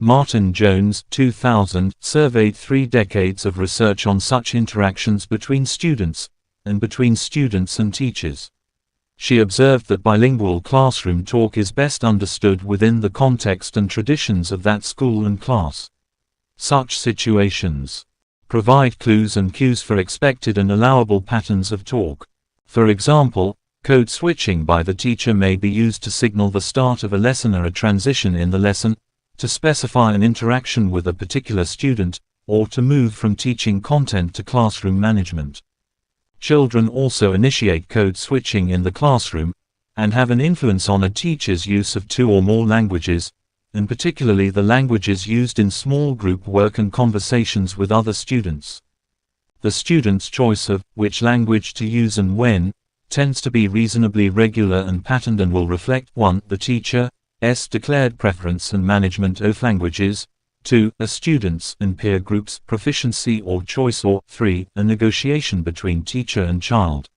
Martin Jones, 2000, surveyed 3 decades of research on such interactions between students, and between students and teachers. She observed that bilingual classroom talk is best understood within the context and traditions of that school and class. Such situations provide clues and cues for expected and allowable patterns of talk. For example, code switching by the teacher may be used to signal the start of a lesson or a transition in the lesson, to specify an interaction with a particular student, or to move from teaching content to classroom management. Children also initiate code switching in the classroom, and have an influence on a teacher's use of 2 or more languages, and particularly the languages used in small group work and conversations with other students. The student's choice of which language to use and when tends to be reasonably regular and patterned and will reflect 1. The teacher's declared preference and management of languages, 2. A student's and peer group's proficiency or choice, or 3. A negotiation between teacher and child.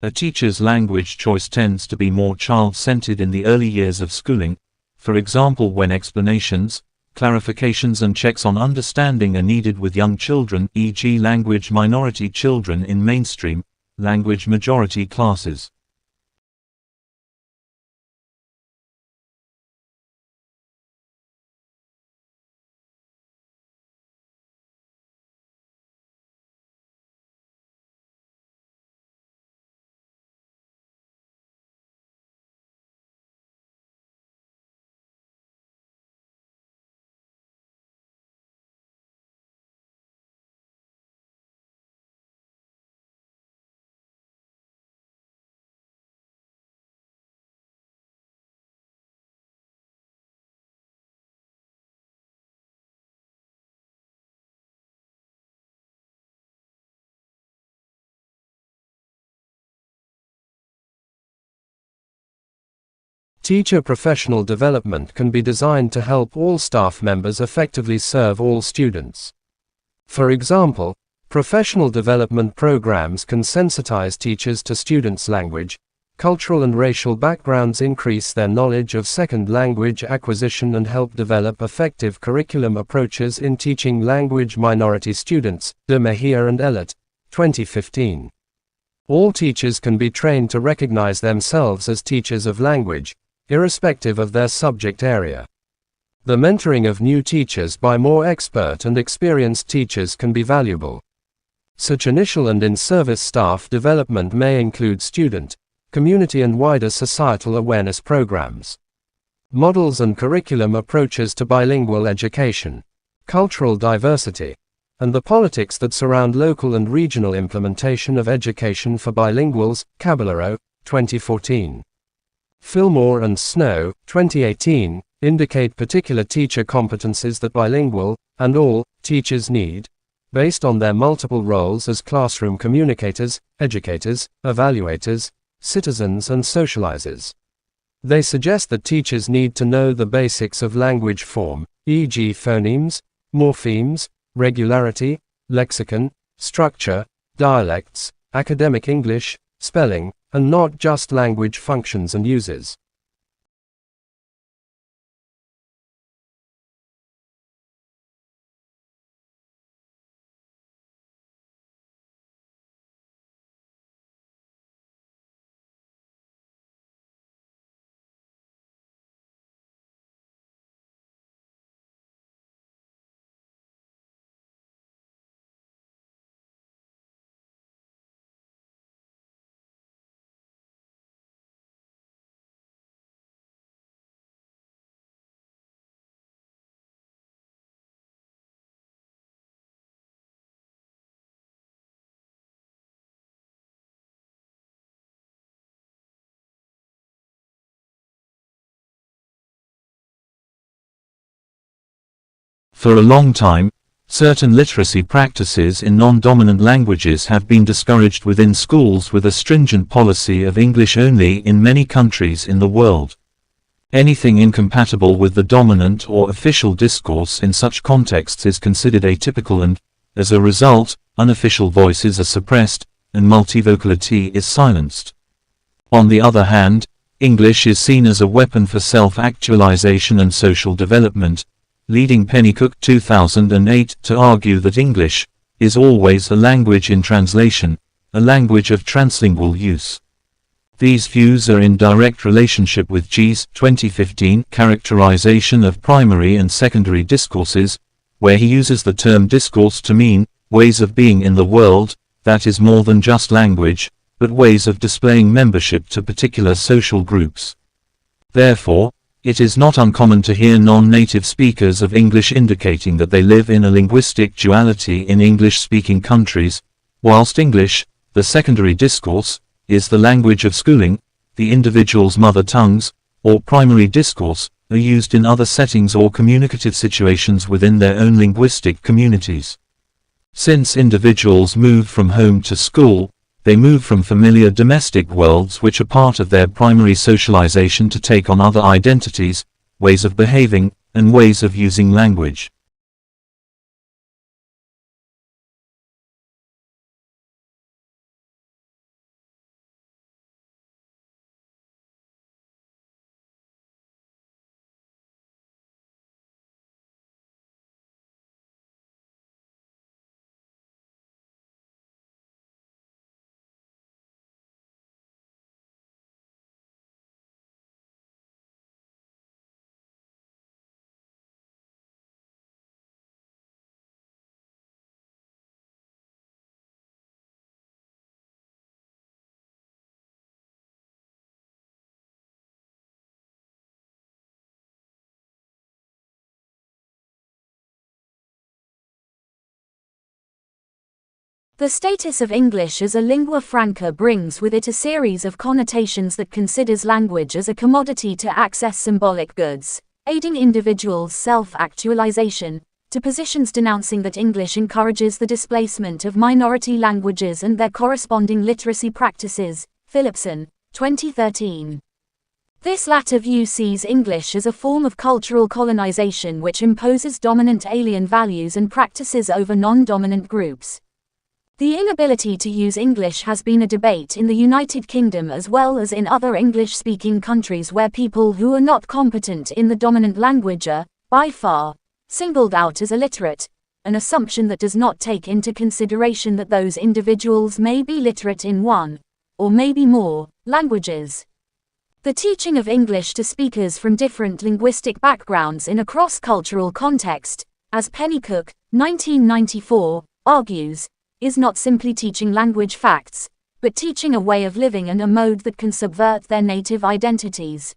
A teacher's language choice tends to be more child-centered in the early years of schooling, for example when explanations, clarifications and checks on understanding are needed with young children, e.g. language minority children in mainstream, language majority classes. Teacher professional development can be designed to help all staff members effectively serve all students. For example, professional development programs can sensitize teachers to students' language, cultural and racial backgrounds, increase their knowledge of second language acquisition and help develop effective curriculum approaches in teaching language minority students. De Mejia and Ellert, 2015. All teachers can be trained to recognize themselves as teachers of language, irrespective of their subject area. The mentoring of new teachers by more expert and experienced teachers can be valuable. Such initial and in-service staff development may include student, community and wider societal awareness programs. Models and curriculum approaches to bilingual education, cultural diversity, and the politics that surround local and regional implementation of education for bilinguals. Caballero, 2014. Fillmore and Snow, 2018, indicate particular teacher competencies that bilingual, and all, teachers need, based on their multiple roles as classroom communicators, educators, evaluators, citizens and socializers. They suggest that teachers need to know the basics of language form, e.g. phonemes, morphemes, regularity, lexicon, structure, dialects, academic English, spelling, and not just language functions and uses. For a long time, certain literacy practices in non-dominant languages have been discouraged within schools with a stringent policy of English only in many countries in the world. Anything incompatible with the dominant or official discourse in such contexts is considered atypical and, as a result, unofficial voices are suppressed, and multivocality is silenced. On the other hand, English is seen as a weapon for self-actualization and social development, leading Pennycook 2008 to argue that English is always a language in translation, a language of translingual use. These views are in direct relationship with G's 2015 characterization of primary and secondary discourses, where he uses the term discourse to mean ways of being in the world, that is more than just language, but ways of displaying membership to particular social groups. Therefore, it is not uncommon to hear non-native speakers of English indicating that they live in a linguistic duality in English-speaking countries, whilst English, the secondary discourse, is the language of schooling, the individual's mother tongues, or primary discourse, are used in other settings or communicative situations within their own linguistic communities. Since individuals move from home to school, they move from familiar domestic worlds which are part of their primary socialization to take on other identities, ways of behaving, and ways of using language. The status of English as a lingua franca brings with it a series of connotations that considers language as a commodity to access symbolic goods, aiding individuals' self-actualization, to positions denouncing that English encourages the displacement of minority languages and their corresponding literacy practices. Philipson, 2013. This latter view sees English as a form of cultural colonization which imposes dominant alien values and practices over non-dominant groups. The inability to use English has been a debate in the United Kingdom as well as in other English-speaking countries where people who are not competent in the dominant language are, by far, singled out as illiterate, an assumption that does not take into consideration that those individuals may be literate in one, or maybe more, languages. The teaching of English to speakers from different linguistic backgrounds in a cross-cultural context, as Pennycook, 1994, argues, is not simply teaching language facts, but teaching a way of living and a mode that can subvert their native identities.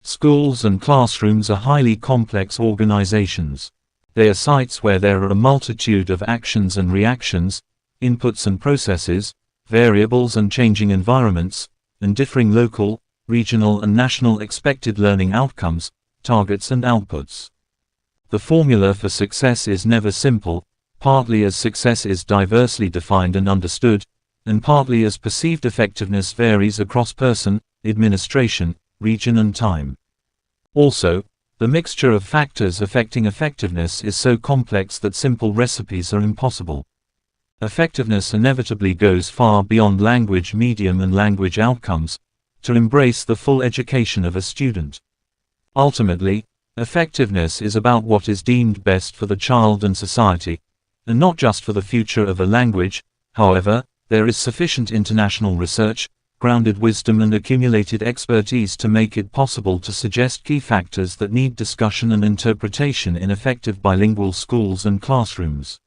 Schools and classrooms are highly complex organizations. They are sites where there are a multitude of actions and reactions, inputs and processes, variables and changing environments, and differing local, regional and national expected learning outcomes, targets and outputs. The formula for success is never simple, partly as success is diversely defined and understood, and partly as perceived effectiveness varies across person, administration, region and time. Also, the mixture of factors affecting effectiveness is so complex that simple recipes are impossible. Effectiveness inevitably goes far beyond language medium and language outcomes, to embrace the full education of a student. Ultimately, effectiveness is about what is deemed best for the child and society, and not just for the future of a language. However, there is sufficient international research, grounded wisdom and accumulated expertise to make it possible to suggest key factors that need discussion and interpretation in effective bilingual schools and classrooms.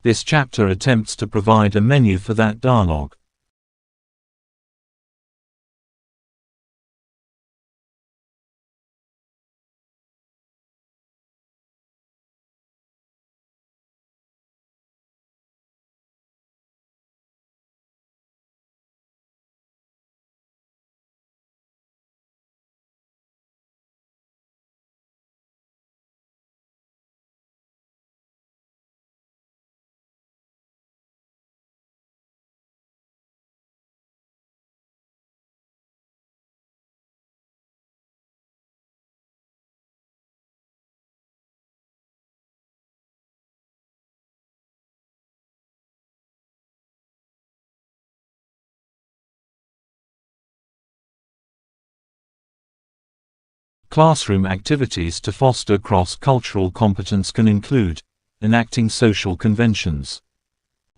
This chapter attempts to provide a menu for that dialogue. Classroom activities to foster cross-cultural competence can include enacting social conventions,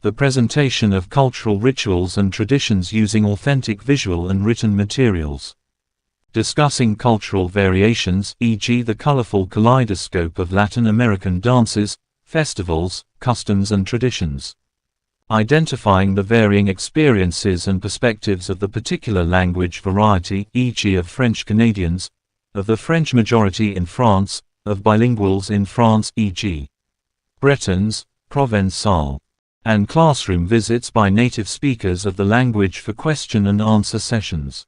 the presentation of cultural rituals and traditions using authentic visual and written materials, discussing cultural variations, e.g. the colorful kaleidoscope of Latin American dances, festivals, customs and traditions, identifying the varying experiences and perspectives of the particular language variety, e.g. of French Canadians, of the French majority in France, of bilinguals in France, e.g. Bretons, Provençal, and classroom visits by native speakers of the language for question and answer sessions.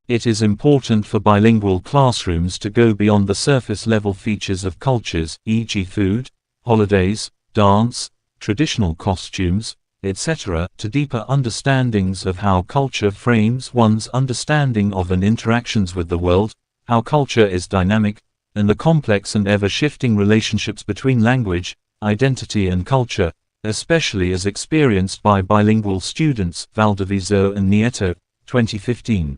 It is important for bilingual classrooms to go beyond the surface-level features of cultures, e.g. food, holidays, dance, traditional costumes, etc., to deeper understandings of how culture frames one's understanding of and interactions with the world, how culture is dynamic, and the complex and ever-shifting relationships between language, identity and culture, especially as experienced by bilingual students, Valdiviso and Nieto, 2015.